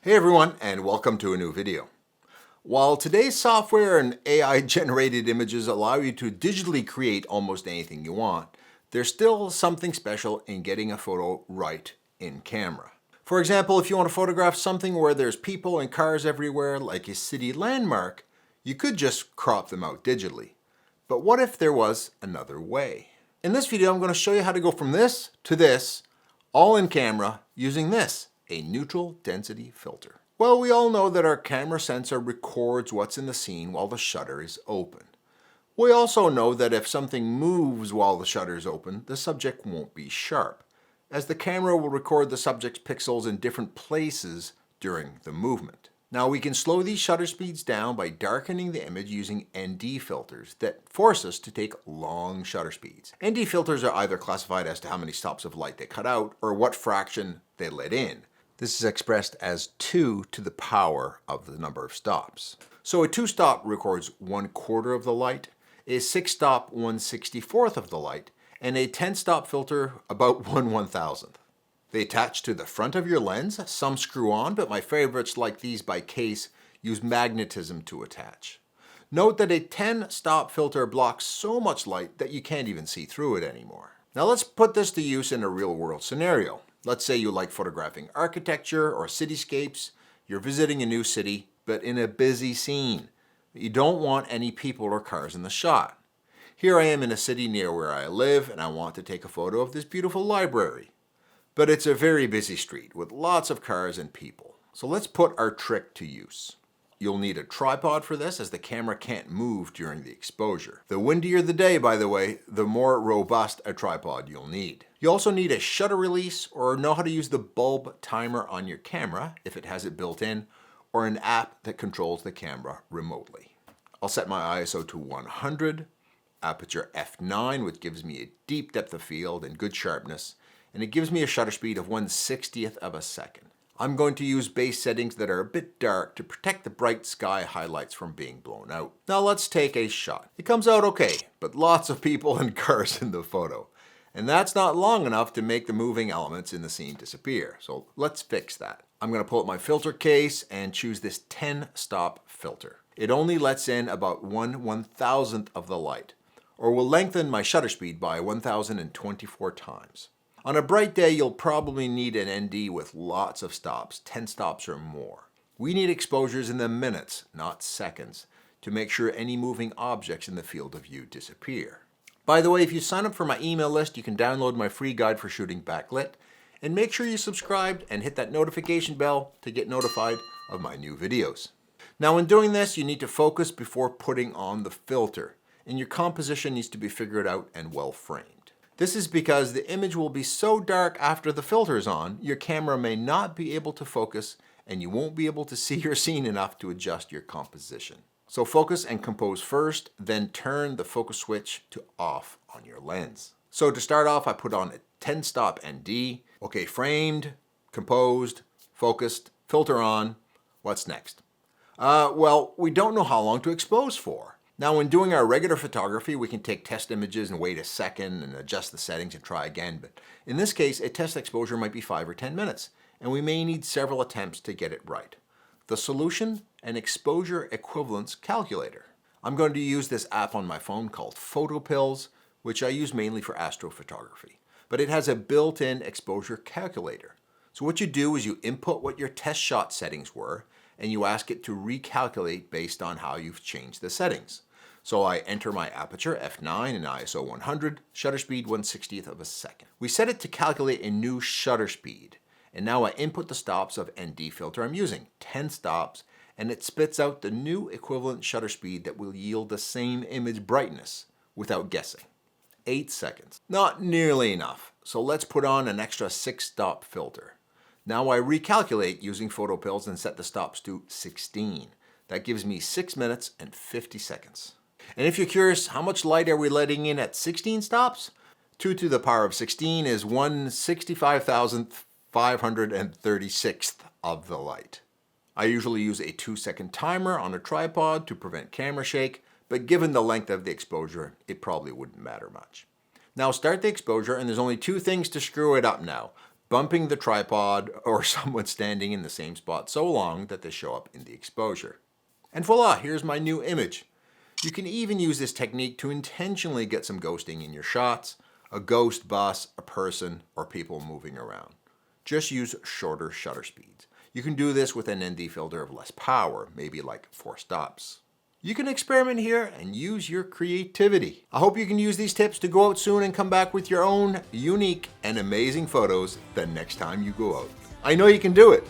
Hey everyone, and welcome to a new video. While today's software and AI generated images allow you to digitally create almost anything you want, there's still something special in getting a photo right in camera. For example, if you want to photograph something where there's people and cars everywhere, like a city landmark, you could just crop them out digitally. But what if there was another way? In this video, I'm going to show you how to go from this to this, all in camera, using this, a neutral density filter. Well, we all know that our camera sensor records what's in the scene while the shutter is open. We also know that if something moves while the shutter is open, the subject won't be sharp, as the camera will record the subject's pixels in different places during the movement. Now we can slow these shutter speeds down by darkening the image using ND filters that force us to take long shutter speeds. ND filters are either classified as to how many stops of light they cut out or what fraction they let in. This is expressed as 2 to the power of the number of stops. So a 2-stop records 1/4 of the light, a 6-stop 1/64 of the light, and a 10-stop filter about 1/1000th. They attach to the front of your lens. Some screw on, but my favorites like these by Kase use magnetism to attach. Note that a 10-stop filter blocks so much light that you can't even see through it anymore. Now let's put this to use in a real-world scenario. Let's say you like photographing architecture or cityscapes. You're visiting a new city, but in a busy scene. You don't want any people or cars in the shot. Here I am in a city near where I live, and I want to take a photo of this beautiful library. But it's a very busy street with lots of cars and people. So let's put our trick to use. You'll need a tripod for this, as the camera can't move during the exposure. The windier the day, by the way, the more robust a tripod you'll need. You also need a shutter release, or know how to use the bulb timer on your camera if it has it built in, or an app that controls the camera remotely. I'll set my ISO to 100, aperture f9, which gives me a deep depth of field and good sharpness, and it gives me a shutter speed of 1/60th of a second. I'm going to use base settings that are a bit dark to protect the bright sky highlights from being blown out. Now let's take a shot. It comes out okay, but lots of people and cars in the photo. And that's not long enough to make the moving elements in the scene disappear. So let's fix that. I'm going to pull up my filter case and choose this 10-stop filter. It only lets in about 1/1000th of the light, or will lengthen my shutter speed by 1024 times. On a bright day, you'll probably need an ND with lots of stops, 10 stops or more. We need exposures in the minutes, not seconds, to make sure any moving objects in the field of view disappear. By the way, if you sign up for my email list, you can download my free guide for shooting backlit, and make sure you subscribed and hit that notification bell to get notified of my new videos. Now, in doing this, you need to focus before putting on the filter, and your composition needs to be figured out and well framed. This is because the image will be so dark after the filter is on, your camera may not be able to focus, and you won't be able to see your scene enough to adjust your composition. So focus and compose first, then turn the focus switch to off on your lens. So to start off, I put on a 10-stop ND. Okay, framed, composed, focused, filter on. What's next? Well, we don't know how long to expose for. Now, when doing our regular photography, we can take test images and wait a second and adjust the settings and try again. But in this case, a test exposure might be 5 or 10 minutes, and we may need several attempts to get it right. The solution? An exposure equivalence calculator. I'm going to use this app on my phone called PhotoPills, which I use mainly for astrophotography. But it has a built-in exposure calculator. So what you do is you input what your test shot settings were, and you ask it to recalculate based on how you've changed the settings. So I enter my aperture f9 and ISO 100, shutter speed 1/60th of a second. We set it to calculate a new shutter speed. And now I input the stops of ND filter I'm using, 10 stops, and it spits out the new equivalent shutter speed that will yield the same image brightness without guessing. 8 seconds. Not nearly enough, so let's put on an extra 6-stop filter. Now I recalculate using PhotoPills and set the stops to 16. That gives me 6 minutes and 50 seconds. And if you're curious, how much light are we letting in at 16 stops? 2 to the power of 16 is 1/65,536th of the light. I usually use a 2-second timer on a tripod to prevent camera shake, but given the length of the exposure, it probably wouldn't matter much. Now start the exposure, and there's only 2 things to screw it up now. bumping the tripod or someone standing in the same spot so long that they show up in the exposure. And voila, here's my new image. You can even use this technique to intentionally get some ghosting in your shots, a ghost bus, a person, or people moving around. Just use shorter shutter speeds. You can do this with an ND filter of less power, maybe like 4 stops. You can experiment here and use your creativity. I hope you can use these tips to go out soon and come back with your own unique and amazing photos the next time you go out. I know you can do it.